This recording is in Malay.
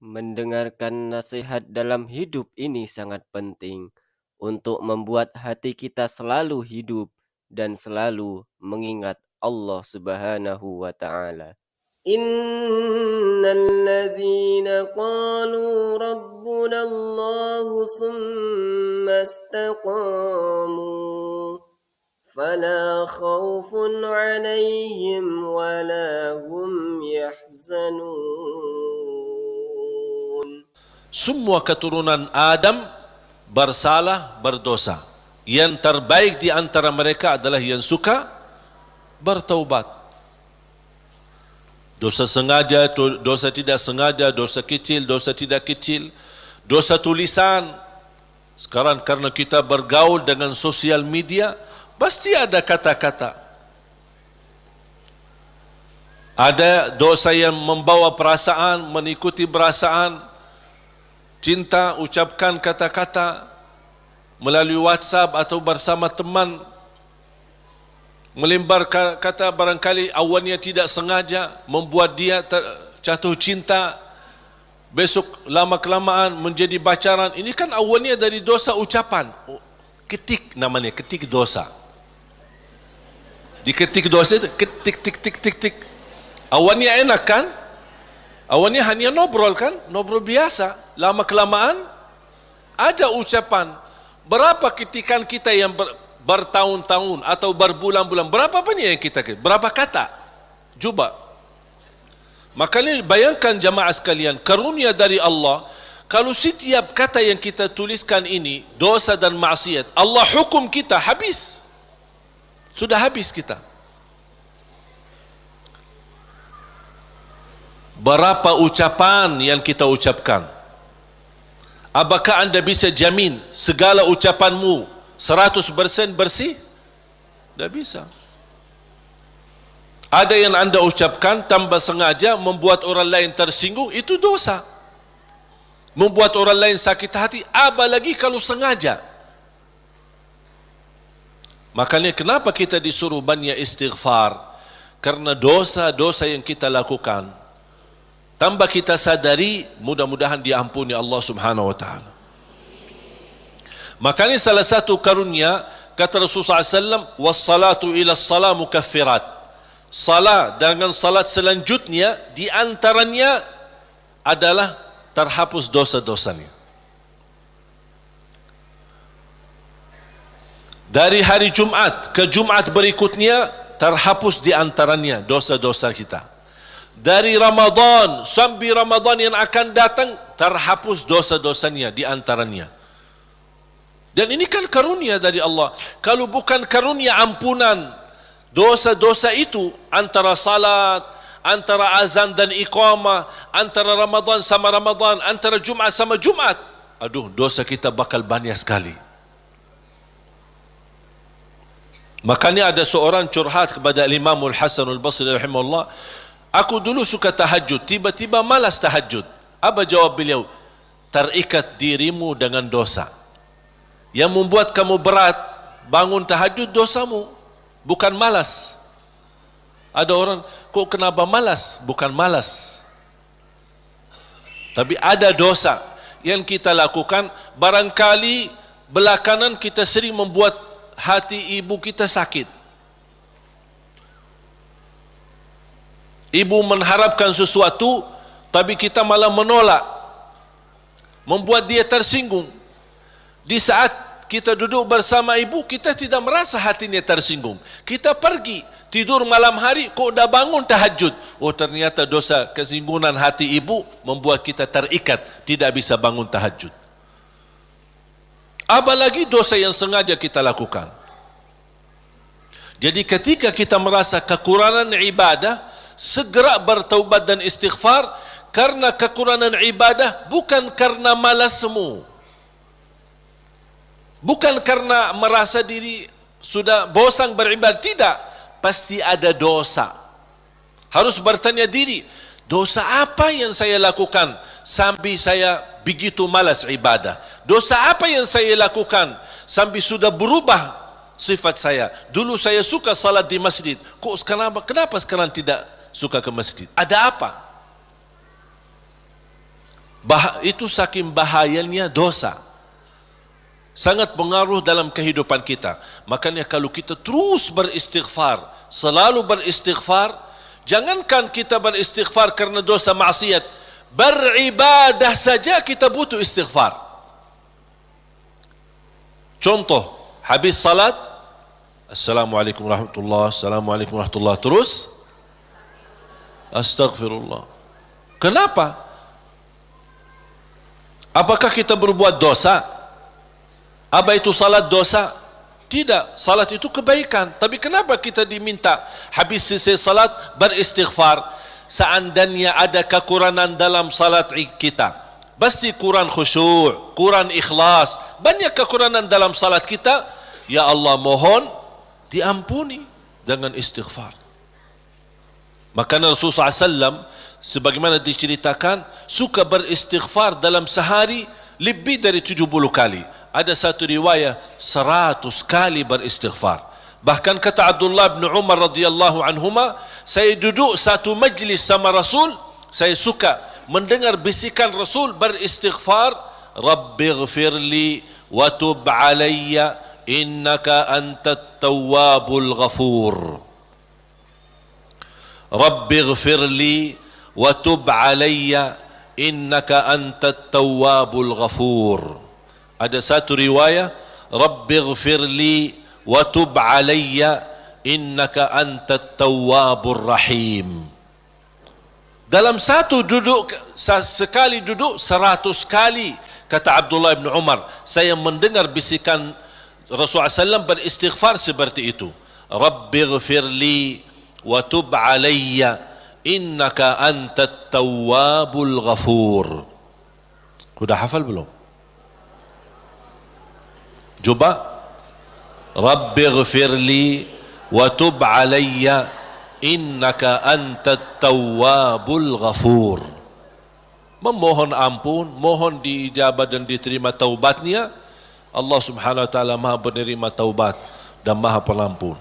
Mendengarkan nasihat dalam hidup ini sangat penting untuk membuat hati kita selalu hidup dan selalu mengingat Allah Subhanahu wa taala. Innalladzina qalu rabbuna Allah summa istaqamu fala khaufun 'alaihim wala hum yahzanun. Semua keturunan Adam bersalah, berdosa. Yang terbaik di antara mereka adalah yang suka bertaubat. Dosa sengaja, dosa tidak sengaja, dosa kecil, dosa tidak kecil, dosa tulisan. Sekarang karena kita bergaul dengan sosial media, pasti ada kata-kata. Ada dosa yang membawa perasaan, mengikuti perasaan. Cinta, ucapkan kata-kata melalui WhatsApp atau bersama teman, melembar kata barangkali awalnya tidak sengaja membuat dia jatuh cinta, besok lama-kelamaan menjadi pacaran. Ini kan awalnya dari dosa ucapan. Ketik namanya, ketik dosa. Diketik dosa itu, ketik, tik, tik, tik, tik. Awalnya enak kan? Awalnya hanya ngobrol kan? Ngobrol biasa. Lama-kelamaan ada ucapan. Berapa ketikan kita yang bertahun-tahun atau berbulan-bulan, berapa banyak yang kita, berapa kata? Coba. Makanya bayangkan jamaah sekalian, karunia dari Allah. Kalau setiap kata yang kita tuliskan ini dosa dan maksiat, Allah hukum kita habis. Sudah habis kita. Berapa ucapan yang kita ucapkan? Apakah anda bisa jamin segala ucapanmu 100% bersih? Tidak bisa. Ada yang anda ucapkan tanpa sengaja membuat orang lain tersinggung, itu dosa. Membuat orang lain sakit hati, apalagi kalau sengaja. Makanya kenapa kita disuruh banyak istighfar? Karena dosa-dosa yang kita lakukan, tanpa kita sadari, mudah-mudahan diampuni Allah Subhanahu wa taala. Makanya salah satu karunia kata Rasulullah SAW, wassalatu ila salat mukaffirat. Salat dengan salat selanjutnya di antaranya adalah terhapus dosa-dosanya. Dari hari Jumat ke Jumat berikutnya terhapus di antaranya dosa-dosa kita. Dari Ramadan sampai Ramadan yang akan datang terhapus dosa-dosanya di antaranya. Dan ini kan karunia dari Allah. Kalau bukan karunia ampunan dosa-dosa itu, antara salat, antara azan dan iqamah, antara Ramadan sama Ramadan, antara Jumat sama Jumat, aduh, dosa kita bakal banyak sekali. Makanya ada seorang curhat kepada Imam Al-Hasan Al-Basri rahimahullah, aku dulu suka tahajud, tiba-tiba malas tahajud. Apa jawab beliau? Terikat dirimu dengan dosa. Yang membuat kamu berat bangun tahajud dosamu, bukan malas. Ada orang, kok kenapa malas? Bukan malas, tapi ada dosa yang kita lakukan. Barangkali belakangan kita sering membuat hati ibu kita sakit. Ibu mengharapkan sesuatu, tapi kita malah menolak, membuat dia tersinggung. Di saat kita duduk bersama ibu, kita tidak merasa hatinya tersinggung. Kita pergi tidur malam hari, kok dah bangun tahajud. Oh, ternyata dosa kesinggungan hati ibu membuat kita terikat, tidak bisa bangun tahajud. Apalagi dosa yang sengaja kita lakukan. Jadi ketika kita merasa kekurangan ibadah, segera bertaubat dan istighfar. Karena kekurangan ibadah bukan karena malasmu, bukan karena merasa diri sudah bosan beribadah, tidak. Pasti ada dosa. Harus bertanya diri, dosa apa yang saya lakukan sampai saya begitu malas ibadah? Dosa apa yang saya lakukan sampai sudah berubah sifat saya? Dulu saya suka salat di masjid, kok kenapa sekarang tidak suka ke masjid? Ada apa? Itu saking bahayanya dosa. Sangat pengaruh dalam kehidupan kita. Makanya kalau kita terus beristighfar, selalu beristighfar, jangankan kita beristighfar kerana dosa maksiat, beribadah saja kita butuh istighfar. Contoh, habis salat, Assalamualaikum warahmatullahi, Assalamualaikum warahmatullahi, terus Astaghfirullah. Kenapa? Apakah kita berbuat dosa? Apa itu salat dosa? Tidak, salat itu kebaikan. Tapi kenapa kita diminta habis selesai salat beristighfar? Seandainya ada kekurangan dalam salat kita, pasti kurang khusyuk, kurang ikhlas, banyak kekurangan dalam salat kita, ya Allah mohon diampuni dengan istighfar. Maka Rasulullah SAW sebagaimana diceritakan suka beristighfar dalam sehari lebih dari 70 kali. Ada satu riwayat 100 kali beristighfar. Bahkan kata Abdullah bin Umar radhiyallahu anhuma, saya duduk satu majlis sama Rasul, saya suka mendengar bisikan Rasul beristighfar, Rabbighfirli wa tub alayya innaka antat tawwabul ghafur. Rabbighfirli wa tub alayya innaka antat tawwabul ghafur. Ada satu riwayat, Rabbighfirli wa tub alayya innaka antat tawwabur rahim. Dalam satu duduk, sekali duduk 100 kali, kata Abdullah bin Umar, saya mendengar bisikan Rasulullah SAW beristighfar seperti itu. Rabbighfirli wa tub alayya innaka antat tawwabul ghafur. Sudah hafal belum? Coba. Rabbighfirli wa tub alayya innaka antat tawwabul ghafur. Memohon ampun, mohon diijabah dan diterima taubatnya. Allah Subhanahu wa taala Maha penerima taubat dan Maha Pengampun.